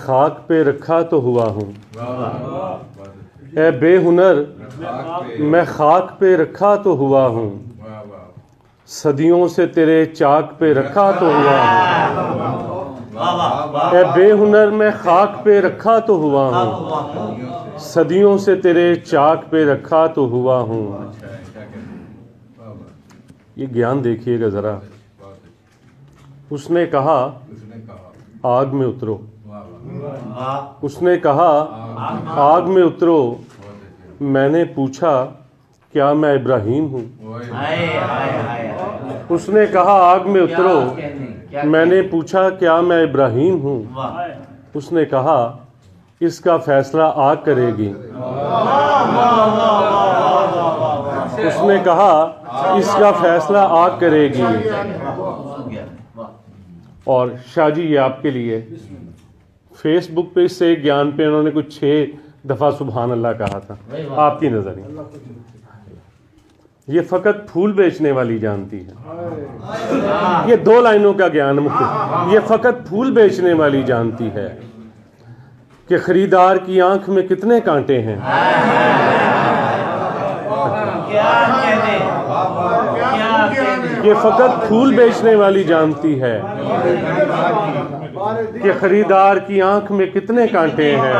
خاک پہ رکھا تو ہوا ہوں، اے بے ہنر میں خاک پہ رکھا تو ہوا ہوں، صدیوں سے تیرے چاک پہ رکھا تو ہوا ہوں، اے بے ہنر میں خاک پہ رکھا تو ہوا ہوں، صدیوں سے تیرے چاک پہ رکھا تو ہوا ہوں۔ یہ گیان دیکھیے گا ذرا۔ اس نے کہا آگ میں اترو، اس نے کہا آگ میں اترو، میں نے پوچھا کیا میں ابراہیم ہوں؟ اس نے کہا آگ میں اترو، میں نے پوچھا کیا میں ابراہیم ہوں؟ اس نے کہا اس کا فیصلہ آگ کرے گی۔ اس نے کہا اس کا فیصلہ آگ کرے گی۔ اور شاہ جی یہ آپ کے لیے فیس بک پہ اس سے گیان پہ انہوں نے کچھ 6 دفعہ سبحان اللہ کہا تھا، آپ کی نظر میں یہ فقط پھول بیچنے والی جانتی ہے۔ یہ 2 لائنوں کا گیان مختلف، یہ فقط پھول بیچنے والی جانتی ہے کہ خریدار کی آنکھ میں کتنے کانٹے ہیں۔ یہ فقط پھول بیچنے والی جانتی ہے کہ خریدار کی آنکھ میں کتنے کانٹے ہیں۔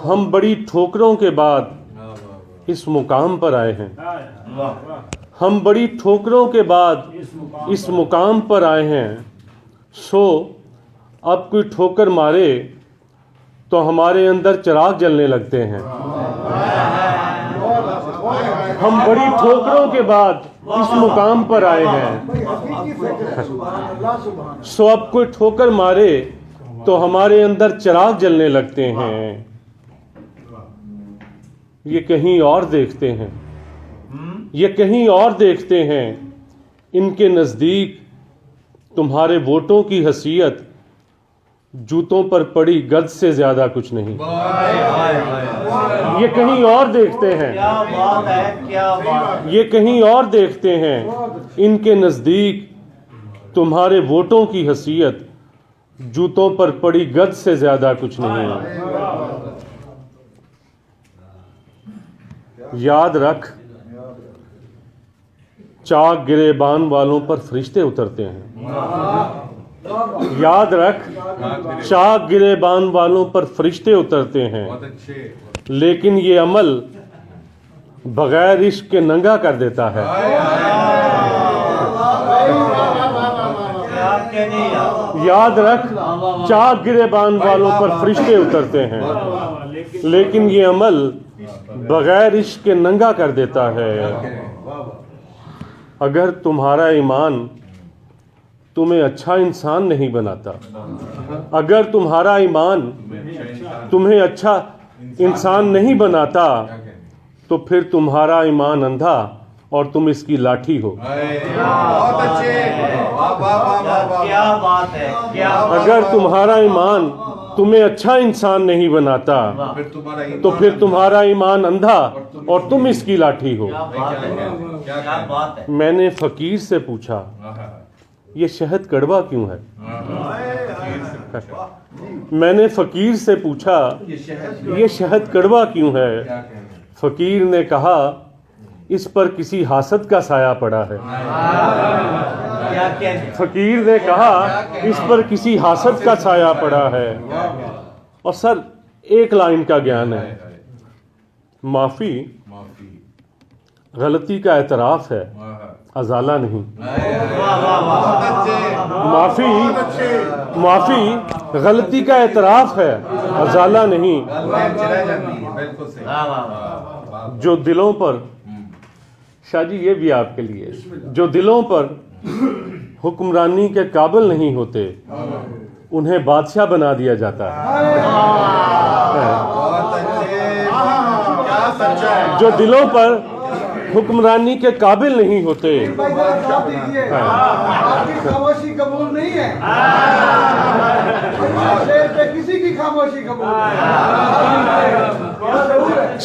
ہم بڑی ٹھوکروں کے بعد اس مقام پر آئے ہیں، ہم بڑی ٹھوکروں کے بعد اس مقام پر آئے ہیں، سو اب کوئی ٹھوکر مارے تو ہمارے اندر چراغ جلنے لگتے ہیں۔ ہم بڑی ٹھوکروں کے بعد اس مقام پر آئے ہیں، سو اب کوئی ٹھوکر مارے تو ہمارے اندر چراغ جلنے لگتے ہیں۔ یہ کہیں اور دیکھتے ہیں، یہ کہیں اور دیکھتے ہیں، ان کے نزدیک تمہارے ووٹوں کی حیثیت جوتوں پر پڑی گرد سے زیادہ کچھ نہیں۔ یہ کہیں اور دیکھتے ہیں، یہ کہیں اور دیکھتے ہیں، ان کے نزدیک تمہارے ووٹوں کی حیثیت جوتوں پر پڑی گرد سے زیادہ کچھ نہیں۔ یاد رکھ چاک گریبان والوں پر فرشتے اترتے ہیں۔ یاد رکھ چاک گریبان والوں پر فرشتے اترتے ہیں، لیکن یہ عمل بغیر عشق کے ننگا کر دیتا ہے۔ یاد رکھ چاک گریبان والوں پر فرشتے اترتے ہیں، لیکن یہ عمل بغیر عشق کے ننگا کر دیتا ہے۔ اگر تمہارا ایمان تمہیں اچھا انسان نہیں بناتا، اگر تمہارا ایمان تمہیں اچھا انسان نہیں بناتا تو پھر تمہارا ایمان اندھا اور تم اس کی لاٹھی ہو۔ اگر تمہارا ایمان تمہیں اچھا انسان نہیں بناتا تو پھر تمہارا ایمان اندھا اور تم اس کی لاٹھی ہو۔ میں نے فقیر سے پوچھا یہ شہد کڑوا کیوں ہے؟ میں نے فقیر سے پوچھا یہ شہد کڑوا کیوں ہے؟ فقیر نے کہا اس پر کسی حاسد کا سایہ پڑا ہے۔ فقیر نے کہا اس پر کسی حاسد کا سایہ پڑا ہے۔ اور سر ایک لائن کا گیان ہے، معافی غلطی کا اعتراف ہے، ازالہ نہیں۔ معافی غلطی کا اعتراف ہے، ازالہ نہیں۔ جو دلوں پر، شاہ جی یہ بھی آپ کے لیے، جو دلوں پر حکمرانی کے قابل نہیں ہوتے انہیں بادشاہ بنا دیا جاتا ہے۔ جو دلوں پر حکمرانی کے قابل نہیں ہوتے، خاموشی قبول نہیں ہے، کسی کی خاموشی قبول نہیں۔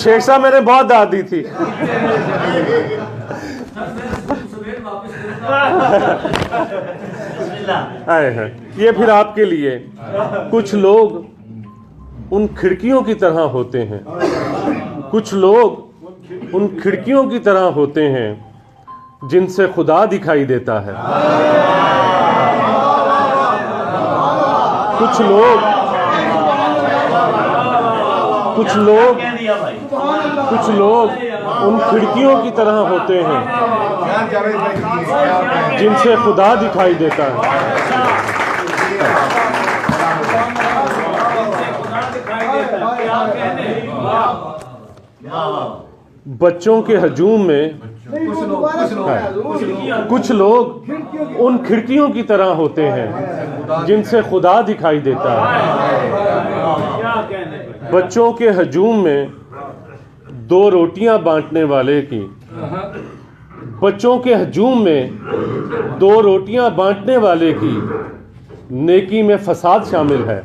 شیخ صاحب میں نے بہت داد دی تھی۔ آئے ہیں. یہ پھر آپ کے لیے. کچھ لوگ ان کھڑکیوں کی طرح ہوتے ہیں. کچھ لوگ ان کھڑکیوں کی طرح ہوتے ہیں جن سے خدا دکھائی دیتا ہے. کچھ لوگ ان کھڑکیوں کی طرح ہوتے ہیں جن سے خدا دکھائی دیتا ہے. بچوں کے ہجوم میں کچھ لوگ ان کھڑکیوں کی طرح ہوتے ہیں جن سے خدا دکھائی دیتا ہے. بچوں کے ہجوم میں 2 روٹیاں بانٹنے والے کی بچوں کے ہجوم میں 2 روٹیاں بانٹنے والے کی نیکی میں فساد شامل ہے.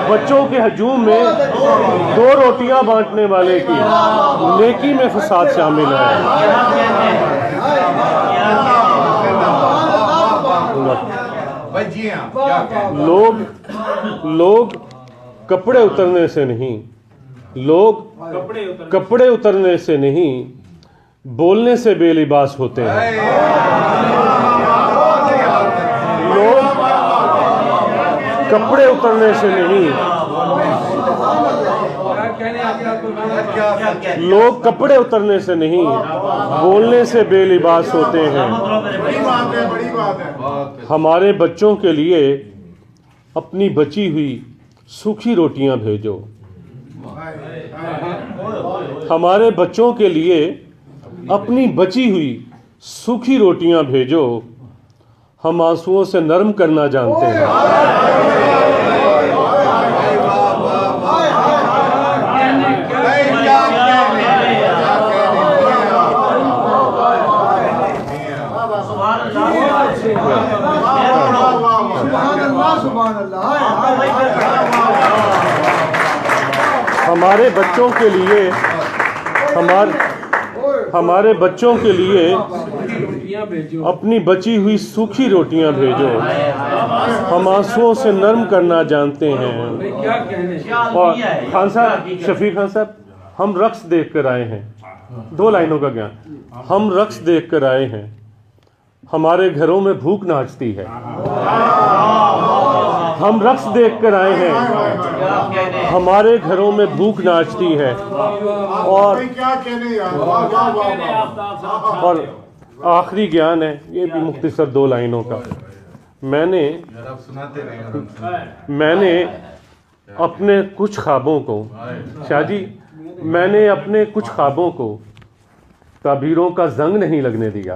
بچوں کے ہجوم میں 2 روٹیاں بانٹنے والے کی نیکی میں فساد شامل ہے. لوگ کپڑے اترنے سے نہیں کپڑے اترنے سے نہیں بولنے سے بے لباس ہوتے ہیں. لوگ کپڑے اترنے سے نہیں بولنے سے بے لباس ہوتے ہیں. ہمارے بچوں کے لیے اپنی بچی ہوئی سوکھی روٹیاں بھیجو. ہمارے بچوں کے لیے اپنی بچی ہوئی سوکھی روٹیاں بھیجو. ہم آنسوؤں سے نرم کرنا جانتے ہیں. ہمارے بچوں کے لیے اپنی بچی ہوئی سوکھی روٹیاں بھیجو. ہم آنسوؤں سے نرم کرنا جانتے ہیں. اور خان صاحب، شفیق خان صاحب، ہم رقص دیکھ کر آئے ہیں. 2 لائنوں کا گیان. ہم رقص دیکھ کر آئے ہیں. ہمارے گھروں میں بھوک ناچتی ہے. ہم رقص دیکھ کر آئے ہیں. ہمارے گھروں میں بھوک ناچتی ہے. اور آخری گیان ہے، یہ بھی مختصر 2 لائنوں کا. میں نے اپنے کچھ خوابوں کو شاہ جی میں نے اپنے کچھ خوابوں کو تعبیروں کا زنگ نہیں لگنے دیا.